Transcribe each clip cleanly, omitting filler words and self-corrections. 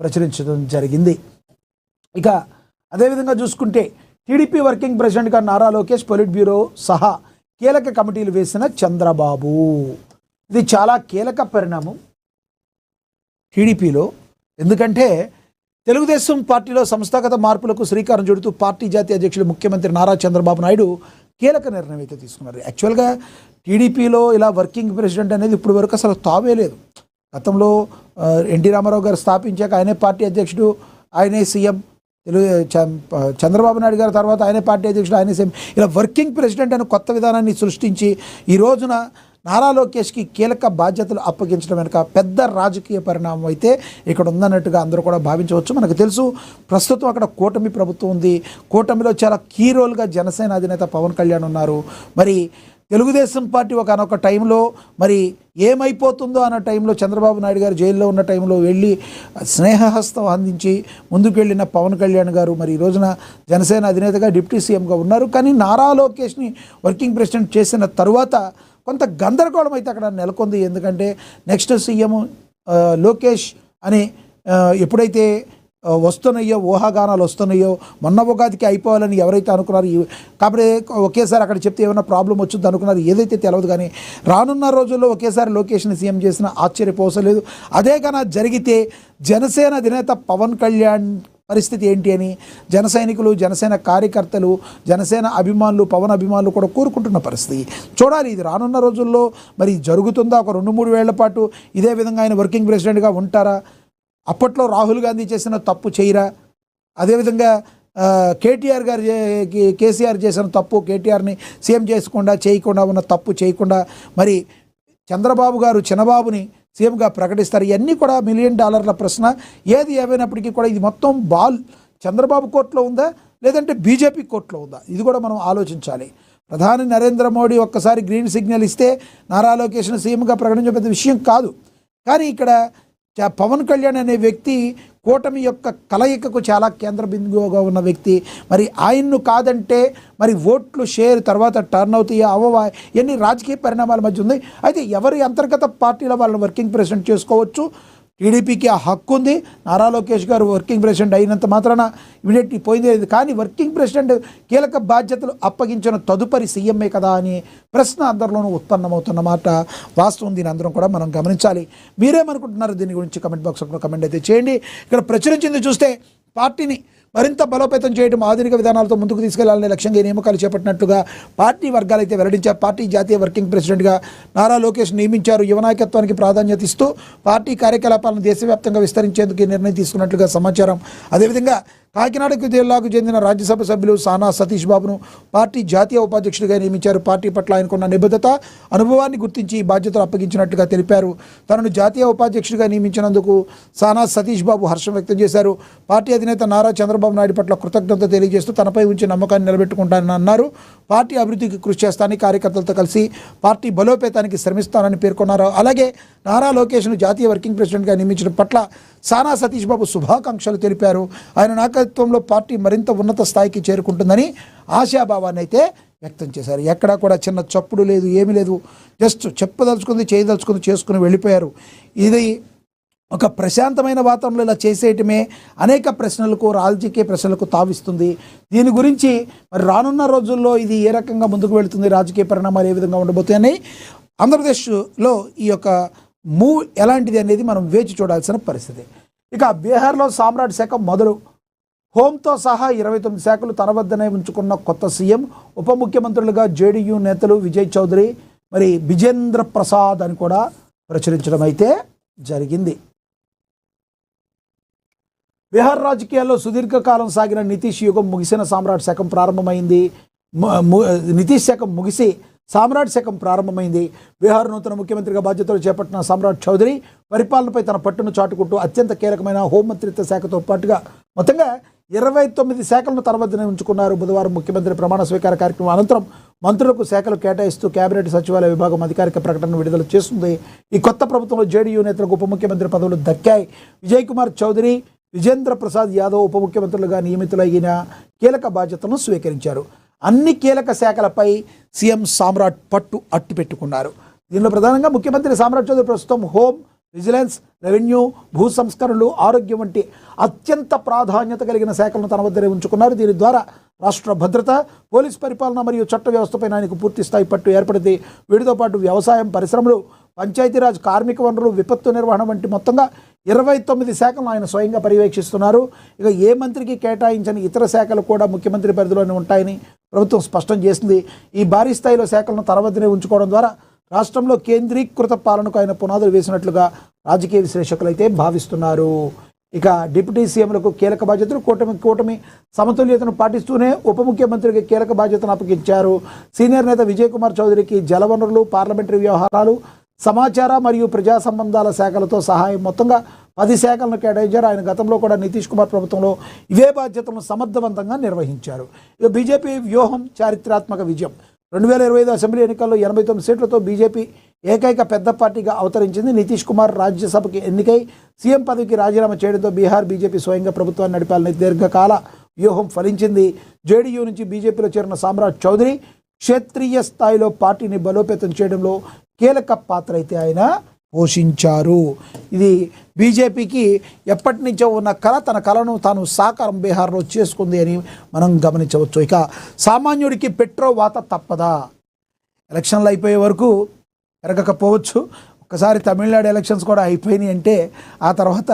ప్రచురించడం జరిగింది. ఇక అదేవిధంగా చూసుకుంటే టీడీపీ వర్కింగ్ ప్రెసిడెంట్గా నారా లోకేష్, పొలిట్ బ్యూరో సహా కీలక కమిటీలు వేసిన చంద్రబాబు. ఇది చాలా కీలక పరిణామం టీడీపీలో. ఎందుకంటే తెలుగుదేశం పార్టీలో సంస్థాగత మార్పులకు శ్రీకారం చుడుతూ పార్టీ జాతీయ అధ్యక్షులు ముఖ్యమంత్రి నారా చంద్రబాబు నాయుడు కీలక నిర్ణయం అయితే తీసుకున్నారు. యాక్చువల్గా టీడీపీలో ఇలా వర్కింగ్ ప్రెసిడెంట్ అనేది ఇప్పుడు వరకు అసలు తావే లేదు. గతంలో ఎన్టీ రామారావు గారు స్థాపించాక ఆయనే పార్టీ అధ్యక్షుడు, ఆయనే సీఎం. చంద్రబాబు నాయుడు గారి తర్వాత ఆయనే పార్టీ అధ్యక్షుడు, ఆయనే సీఎం. ఇలా వర్కింగ్ ప్రెసిడెంట్ అనే కొత్త విధానాన్ని సృష్టించి ఈ రోజున నారా లోకేష్కి కీలక బాధ్యతలు అప్పగించడం వెనుక పెద్ద రాజకీయ పరిణామం అయితే ఇక్కడ ఉందన్నట్టుగా అందరూ కూడా భావించవచ్చు. మనకు తెలుసు ప్రస్తుతం అక్కడ కూటమి ప్రభుత్వం ఉంది. కూటమిలో చాలా కీ రోల్గా జనసేన అధినేత పవన్ కళ్యాణ్ ఉన్నారు. మరి తెలుగుదేశం పార్టీ ఒకనొక టైంలో మరి ఏమైపోతుందో అన్న టైంలో చంద్రబాబు నాయుడు గారు జైల్లో ఉన్న టైంలో వెళ్ళి స్నేహహస్తం అందించి ముందుకు వెళ్ళిన పవన్ కళ్యాణ్ గారు మరి ఈ రోజున జనసేన అధినేతగా డిప్యూటీ సీఎంగా ఉన్నారు. కానీ నారా లోకేష్ని వర్కింగ్ ప్రెసిడెంట్ చేసిన తరువాత కొంత గందరగోళం అయితే అక్కడ నెలకొంది. ఎందుకంటే నెక్స్ట్ సీఎం లోకేష్ అని ఎప్పుడైతే వస్తున్నాయో, ఊహాగానాలు వస్తున్నాయో, మొన్న ఉగాదికి అయిపోవాలని ఎవరైతే అనుకున్నారు, కాబట్టి ఒకేసారి అక్కడ చెప్తే ఏమైనా ప్రాబ్లం వచ్చింది అనుకున్నారు, ఏదైతే తెలియదు. కానీ రానున్న రోజుల్లో ఒకేసారి లోకేష్ని సీఎం చేసిన ఆశ్చర్యపోసలేదు. అదే కన్నా జరిగితే జనసేన అధినేత పవన్ కళ్యాణ్ పరిస్థితి ఏంటి అని జన సైనికులు, జనసేన కార్యకర్తలు, జనసేన అభిమానులు, పవన్ అభిమానులు కూడా కోరుకుంటున్న పరిస్థితి. చూడాలి ఇది రానున్న రోజుల్లో మరి జరుగుతుందా. ఒక 2-3 ఏళ్ల పాటు ఇదే విధంగా ఆయన వర్కింగ్ ప్రెసిడెంట్గా ఉంటారా? అప్పట్లో రాహుల్ గాంధీ చేసిన తప్పు చేయరా? అదేవిధంగా కేసీఆర్ చేసిన తప్పు, కేటీఆర్ని సీఎం చేయకుండా ఉన్న తప్పు చేయకుండా మరి చంద్రబాబు గారు చిన్నబాబుని సీఎంగా ప్రకటిస్తారు. ఇవన్నీ కూడా $1 మిలియన్ ప్రశ్న. ఏది ఏమైనప్పటికీ కూడా ఇది మొత్తం బాల్ చంద్రబాబు కోర్టులో ఉందా లేదంటే బీజేపీ కోర్టులో ఉందా, ఇది కూడా మనం ఆలోచించాలి. ప్రధాని నరేంద్ర మోడీ ఒక్కసారి గ్రీన్ సిగ్నల్ ఇస్తే నారా లోకేష్ను సీఎంగా ప్రకటించే పెద్ద విషయం కాదు. కానీ ఇక్కడ పవన్ కళ్యాణ్ అనే వ్యక్తి కూటమి యొక్క కలయికకు చాలా కేంద్ర బిందువుగా ఉన్న వ్యక్తి. మరి ఆయన్ను కాదంటే మరి ఓట్లు షేర్ తర్వాత టర్న్ అవుతాయా అవ్వవా, ఎన్ని రాజకీయ పరిణామాల మధ్య ఉంది. అయితే ఎవరి అంతర్గత పార్టీలో వాళ్ళని వర్కింగ్ ప్రెసిడెంట్ చేసుకోవచ్చు. టీడీపీకి ఆ హక్కు ఉంది. నారా లోకేష్ గారు వర్కింగ్ ప్రెసిడెంట్ అయినంత మాత్రాన ఇమీడియట్లీ పోయింది. కానీ వర్కింగ్ ప్రెసిడెంట్ కీలక బాధ్యతలు అప్పగించిన తదుపరి సీఎంఏ కదా అని ప్రశ్న అందరిలోనూ ఉత్పన్నమవుతున్నమాట వాస్తవం. దీని అందరం కూడా మనం గమనించాలి. మీరేమనుకుంటున్నారు దీని గురించి కమెంట్ బాక్స్లో కమెంట్ అయితే చేయండి. ఇక్కడ ప్రచురించింది చూస్తే పార్టీని మరింత బలోపేతం చేయడం, ఆధునిక విధానాలతో ముందుకు తీసుకెళ్లాలనే లక్ష్యంగా ఈ నియామకాలు చేపట్టినట్లుగా పార్టీ వర్గాలు అయితే వెల్లడించారు. పార్టీ జాతీయ వర్కింగ్ ప్రెసిడెంట్గా నారా లోకేష్ నియమించారు. యువ నాయకత్వానికి ప్రాధాన్యత ఇస్తూ పార్టీ కార్యకలాపాలను దేశవ్యాప్తంగా విస్తరించేందుకు ఈ నిర్ణయం తీసుకున్నట్లుగా సమాచారం. అదేవిధంగా కాకినాడకు జిల్లాకు చెందిన రాజ్యసభ సభ్యులు సానా సతీష్ బాబును పార్టీ జాతీయ ఉపాధ్యక్షుడిగా నియమించారు. పార్టీ పట్ల ఆయనకున్న నిబద్ధత, అనుభవాన్ని గుర్తించి ఈ బాధ్యతలు అప్పగించినట్లుగా తెలిపారు. తనను జాతీయ ఉపాధ్యక్షుడిగా నియమించినందుకు సానా సతీష్ బాబు హర్షం వ్యక్తం చేశారు. పార్టీ అధినేత నారా చంద్రబాబు నాయుడు పట్ల కృతజ్ఞత తెలియజేస్తూ తనపై ఉంచిన నమ్మకాన్ని నిలబెట్టుకుంటానని అన్నారు. పార్టీ అభివృద్ధికి కృషి చేస్తానని, కార్యకర్తలతో కలిసి పార్టీ బలోపేతానికి శ్రమిస్తానని పేర్కొన్నారు. అలాగే నారా లోకేష్ను జాతీయ వర్కింగ్ ప్రెసిడెంట్గా నియమించడం పట్ల సానా సతీష్ బాబు శుభాకాంక్షలు తెలిపారు. ఆయన నాయకత్వంలో పార్టీ మరింత ఉన్నత స్థాయికి చేరుకుంటుందని ఆశాభావాన్ని అయితే వ్యక్తం చేశారు. ఎక్కడా కూడా చిన్న చప్పుడు లేదు, ఏమీ లేదు. జస్ట్ చెప్పదలుచుకుంది, చేయదలుచుకుంది చేసుకుని వెళ్ళిపోయారు. ఇది ఒక ప్రశాంతమైన వాతావరణంలో ఇలా చేసేయటమే అనేక ప్రశ్నలకు, రాజకీయ ప్రశ్నలకు తావిస్తుంది. దీని గురించి మరి రానున్న రోజుల్లో ఇది ఏ రకంగా ముందుకు వెళుతుంది, రాజకీయ పరిణామాలు ఏ విధంగా ఉండబోతాయని ఆంధ్రప్రదేశ్లో ఈ యొక్క మూవ్ ఎలాంటిది అనేది మనం వేచి చూడాల్సిన పరిస్థితి. ఇక బీహార్లో సామ్రాట్ శాఖ మొదలు. హోంతో సహా 29 శాఖలు తన వద్దనే ఉంచుకున్న కొత్త సీఎం. ఉప ముఖ్యమంత్రులుగా జేడీయూ నేతలు విజయ్ చౌదరి, మరి బిజేంద్ర ప్రసాద్ అని కూడా ప్రచురించడం అయితే జరిగింది. బీహార్ రాజకీయాల్లో సుదీర్ఘకాలం సాగిన నితీష్ యుగం ముగిసిన సామ్రాట్ శాఖం ప్రారంభమైంది. నితీష్ శాఖం ముగిసి సామ్రాట్ శాఖం ప్రారంభమైంది. బీహార్ నూతన ముఖ్యమంత్రిగా బాధ్యతలు చేపట్టిన సామ్రాట్ చౌదరి పరిపాలనపై తన పట్టును చాటుకుంటూ అత్యంత కీలకమైన హోంమంత్రిత్వ శాఖతో పాటుగా మొత్తంగా 29 శాఖలను తన వద్దనే ఉంచుకున్నారు. బుధవారం ముఖ్యమంత్రి ప్రమాణ స్వీకార కార్యక్రమం అనంతరం మంత్రులకు శాఖలు కేటాయిస్తూ కేబినెట్ సచివాలయ విభాగం అధికారిక ప్రకటన విడుదల చేస్తుంది. ఈ కొత్త ప్రభుత్వంలో జేడీయూ నేతలకు ఉప ముఖ్యమంత్రి పదవులు దక్కాయి. విజయ్ కుమార్ చౌదరి, విజేంద్ర ప్రసాద్ యాదవ్ ఉప ముఖ్యమంత్రులుగా నియమితులైన కీలక బాధ్యతలను స్వీకరించారు. అన్ని కీలక శాఖలపై సీఎం సామ్రాట్ పట్టు అట్టు పెట్టుకున్నారు. దీనిలో ప్రధానంగా ముఖ్యమంత్రి సామ్రాట్ చౌదరి ప్రస్తుతం హోం, విజిలెన్స్, రెవెన్యూ, భూ సంస్కరణలు, ఆరోగ్యం వంటి అత్యంత ప్రాధాన్యత కలిగిన శాఖలను తన వద్దనే ఉంచుకున్నారు. దీని ద్వారా రాష్ట్ర భద్రత, పోలీస్ పరిపాలన మరియు చట్ట వ్యవస్థపైన ఆయనకు పూర్తి స్థాయి పట్టు ఏర్పడింది. వీటితో పాటు వ్యవసాయం, పరిశ్రమలు, పంచాయతీరాజ్, కార్మిక వనరులు, విపత్తు నిర్వహణ వంటి మొత్తంగా 29 శాఖలను ఆయన స్వయంగా పర్యవేక్షిస్తున్నారు. ఇక ఏ మంత్రికి కేటాయించని ఇతర శాఖలు కూడా ముఖ్యమంత్రి పరిధిలోనే ఉంటాయని ప్రభుత్వం స్పష్టం చేసింది. ఈ భారీ స్థాయిలో శాఖలను తన వద్దనే ఉంచుకోవడం ద్వారా రాష్ట్రంలో కేంద్రీకృత పాలనకు ఆయన పునాదులు వేసినట్లుగా రాజకీయ విశ్లేషకులు అయితే భావిస్తున్నారు. ఇక డిప్యూటీ సీఎంలకు కీలక బాధ్యతలు, కూటమి సమతుల్యతను పాటిస్తూనే ఉప ముఖ్యమంత్రికి కీలక బాధ్యతను అప్పగించారు. సీనియర్ నేత విజయ్ కుమార్ చౌదరికి జలవనరులు, పార్లమెంటరీ వ్యవహారాలు, సమాచార మరియు ప్రజా సంబంధాల శాఖలతో సహాయం మొత్తంగా 10 శాఖలను కేటాయించారు. ఆయన గతంలో కూడా నితీష్ కుమార్ ప్రభుత్వంలో ఇవే బాధ్యతలను సమర్థవంతంగా నిర్వహించారు. ఇక బీజేపీ వ్యూహం చారిత్రాత్మక విజయం. 2025 అసెంబ్లీ ఎన్నికల్లో 89 సీట్లతో బీజేపీ ఏకైక పెద్ద పార్టీగా అవతరించింది. నితీష్ కుమార్ రాజ్యసభకి ఎన్నికై సీఎం పదవికి రాజీనామా చేయడంతో బీహార్ బీజేపీ స్వయంగా ప్రభుత్వాన్ని నడిపాలని దీర్ఘకాల వ్యూహం ఫలించింది. జేడీయూ నుంచి బీజేపీలో చేరిన సామ్రాట్ చౌదరి క్షేత్రీయ స్థాయిలో పార్టీని బలోపేతం చేయడంలో కీలక పాత్ర అయితే ఆయన పోషించారు. ఇది బీజేపీకి ఎప్పటి నుంచో ఉన్న కళ, తన కళను తాను సాకారం బీహార్లో చేసుకుంది అని మనం గమనించవచ్చు. ఇక సామాన్యుడికి పెట్రో వాత తప్పదా? ఎలక్షన్లు అయిపోయే వరకు పెరగకపోవచ్చు. ఒకసారి తమిళనాడు ఎలక్షన్స్ కూడా అయిపోయినాయి అంటే ఆ తర్వాత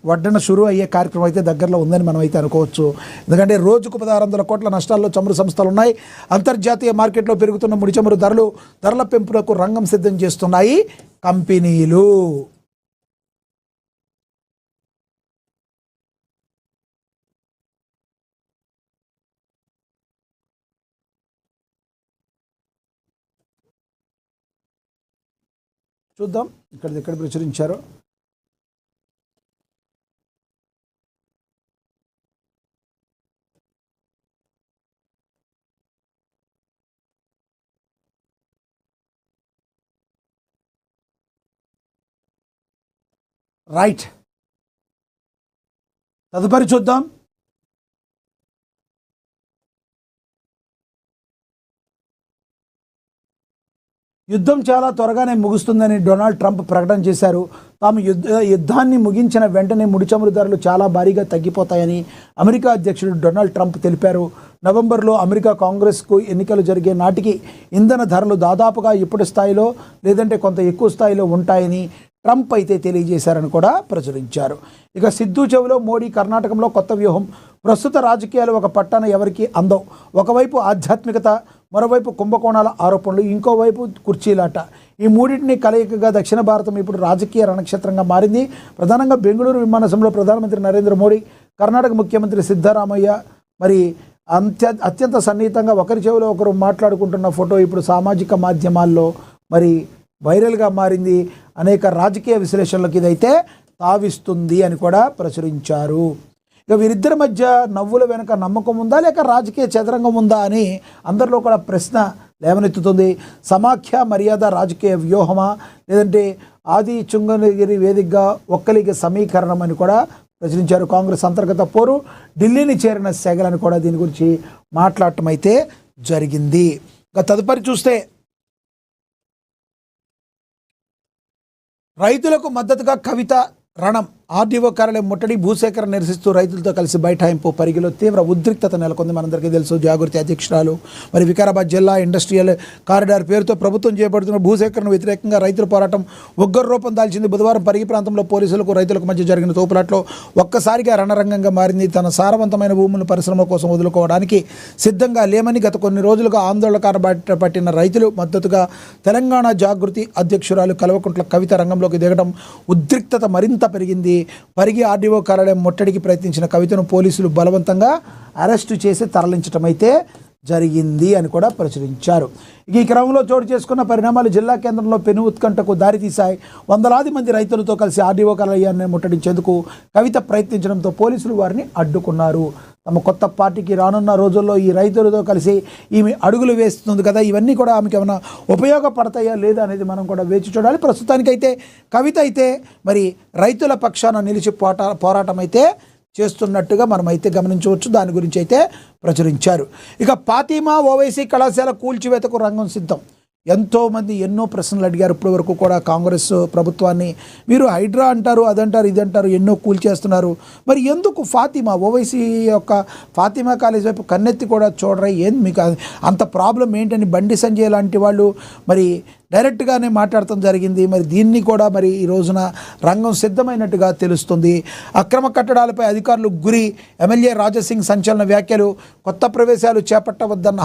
వడ్డన షురూ అయ్యే కార్యక్రమం అయితే దగ్గరలో ఉందని మనం అయితే అనుకోవచ్చు. ఎందుకంటే రోజుకు 1600 కోట్ల నష్టాల్లో చమురు సంస్థలు ఉన్నాయి. అంతర్జాతీయ మార్కెట్లో పెరుగుతున్న ముడి చమురు ధరల పెంపులకు రంగం సిద్ధం చేస్తున్నాయి కంపెనీలు. చూద్దాం ఎక్కడ ప్రచురించారో. రైట్, తదుపరి చూద్దాం. యుద్ధం చాలా త్వరగానే ముగుస్తుందని డొనాల్డ్ ట్రంప్ ప్రకటన చేశారు. తాము యుద్ధాన్ని ముగించిన వెంటనే ముడి చమురు ధరలు చాలా భారీగా తగ్గిపోతాయని అమెరికా అధ్యక్షుడు డొనాల్డ్ ట్రంప్ తెలిపారు. నవంబర్లో అమెరికా కాంగ్రెస్కు ఎన్నికలు జరిగే నాటికి ఇంధన ధరలు దాదాపుగా ఇప్పటి స్థాయిలో లేదంటే కొంత ఎక్కువ స్థాయిలో ఉంటాయని ట్రంప్ అయితే తెలియజేశారని కూడా ప్రచురించారు. ఇక సిద్ధు చెవిలో మోడీ, కర్ణాటకలో కొత్త వ్యూహం. ప్రస్తుత రాజకీయాలు ఒక పట్టాన ఎవరికి అందం. ఒకవైపు ఆధ్యాత్మికత, మరోవైపు కుంభకోణాల ఆరోపణలు, ఇంకోవైపు కుర్చీలాట. ఈ మూడింటిని కలయికగా దక్షిణ భారతం ఇప్పుడు రాజకీయ రణక్షేత్రంగా మారింది. ప్రధానంగా బెంగళూరు విమానాశ్రయంలో ప్రధానమంత్రి నరేంద్ర మోడీ, కర్ణాటక ముఖ్యమంత్రి సిద్ధరామయ్య మరి అత్యంత సన్నిహితంగా ఒకరి చెవిలో ఒకరు మాట్లాడుకుంటున్న ఫోటో ఇప్పుడు సామాజిక మాధ్యమాల్లో మరి వైరల్గా మారింది. అనేక రాజకీయ విశ్లేషణలకు ఇదైతే తావిస్తుంది అని కూడా ప్రచురించారు. ఇక వీరిద్దరి మధ్య నవ్వుల వెనుక నమ్మకం ఉందా లేక రాజకీయ చదరంగం ఉందా అని అందరిలో కూడా ప్రశ్న లేవనెత్తుతుంది. సమాఖ్య మర్యాద రాజకీయ వ్యూహమా లేదంటే ఆది చుంగనగిరి వేదికగా ఒక్కలిగ సమీకరణం అని కూడా ప్రచురించారు. కాంగ్రెస్ అంతర్గత పోరు, ఢిల్లీని చేరిన సెగలని కూడా దీని గురించి మాట్లాడటం అయితే జరిగింది. ఇక తదుపరి చూస్తే రైతులకు మద్దతుగా కవిత రణం. ఆర్డీఓ కార్యాలయం ముట్టడి, భూసేకరణ నిరసిస్తూ రైతులతో కలిసి బైఠాయింపు. పరిగిలో తీవ్ర ఉద్రిక్తత నెలకొంది. మనందరికీ తెలుసు, జాగృతి అధ్యక్షురాలు మరి వికారాబాద్ జిల్లా ఇండస్ట్రియల్ కారిడార్ పేరుతో ప్రభుత్వం చేపడుతున్న భూసేకరణ వ్యతిరేకంగా రైతుల పోరాటం ఉగ్ర రూపం దాల్చింది. బుధవారం పరిగి ప్రాంతంలో పోలీసులకు రైతులకు మధ్య జరిగిన తోపులాట్లో ఒక్కసారిగా రణరంగంగా మారింది. తన సారవంతమైన భూములను పరిశ్రమల కోసం వదులుకోవడానికి సిద్ధంగా లేమని గత కొన్ని రోజులుగా ఆందోళనకార బాట పట్టిన రైతులు మద్దతుగా తెలంగాణ జాగృతి అధ్యక్షురాలు కల్వకుంట్ల కవిత రంగంలోకి దిగడం ఉద్రిక్తత మరింత పెరిగింది. పరిగి ఆర్డీఓ కార్యాలయం ముట్టడికి ప్రయత్నించిన కవితను పోలీసులు బలవంతంగా అరెస్టు చేసి తరలించడం అయితే జరిగింది అని కూడా ప్రచురించారు. ఈ క్రమంలో చోటు చేసుకున్న పరిణామాలు జిల్లా కేంద్రంలో పెను ఉత్కంఠకు దారితీశాయి. వందలాది మంది రైతులతో కలిసి ఆర్డీఓ కార్యాలయాన్ని ముట్టడించేందుకు కవిత ప్రయత్నించడంతో పోలీసులు వారిని అడ్డుకున్నారు. తమ కొత్త పార్టీకి రానున్న రోజుల్లో ఈ రైతులతో కలిసి ఈమె అడుగులు వేస్తుంది కదా, ఇవన్నీ కూడా ఆమెకి ఏమైనా ఉపయోగపడతాయా లేదా అనేది మనం కూడా వేచి చూడాలి. ప్రస్తుతానికైతే కవిత అయితే మరి రైతుల పక్షాన నిలిచి పోరాటం అయితే చేస్తున్నట్టుగా మనం అయితే గమనించవచ్చు. దాని గురించి అయితే ప్రచురించారు. ఇక ఫాతిమా ఓవైసీ కళాశాల కూల్చివేతకు రంగం సిద్ధం. ఎంతోమంది ఎన్నో ప్రశ్నలు అడిగారు. ఇప్పటి వరకు కూడా కాంగ్రెస్ ప్రభుత్వాన్ని మీరు హైడ్రా అంటారు, అదంటారు, ఇదంటారు, ఎన్నో కూల్చేస్తున్నారు. మరి ఎందుకు ఫాతిమా ఓవైసీ యొక్క ఫాతిమా కాలేజ్ వైపు కన్నెత్తి కూడా చూడరా? ఏం మీకు అంత ప్రాబ్లం ఏంటని బండి సంజయ్ లాంటి వాళ్ళు మరి డైరెక్ట్గానే మాట్లాడటం జరిగింది. మరి దీన్ని కూడా మరి ఈ రోజున రంగం సిద్ధమైనట్టుగా తెలుస్తుంది. అక్రమ కట్టడాలపై అధికారులు గురి, ఎమ్మెల్యే రాజాసింగ్ సంచలన వ్యాఖ్యలు, కొత్త ప్రవేశాలు చేపట్టవద్దన్న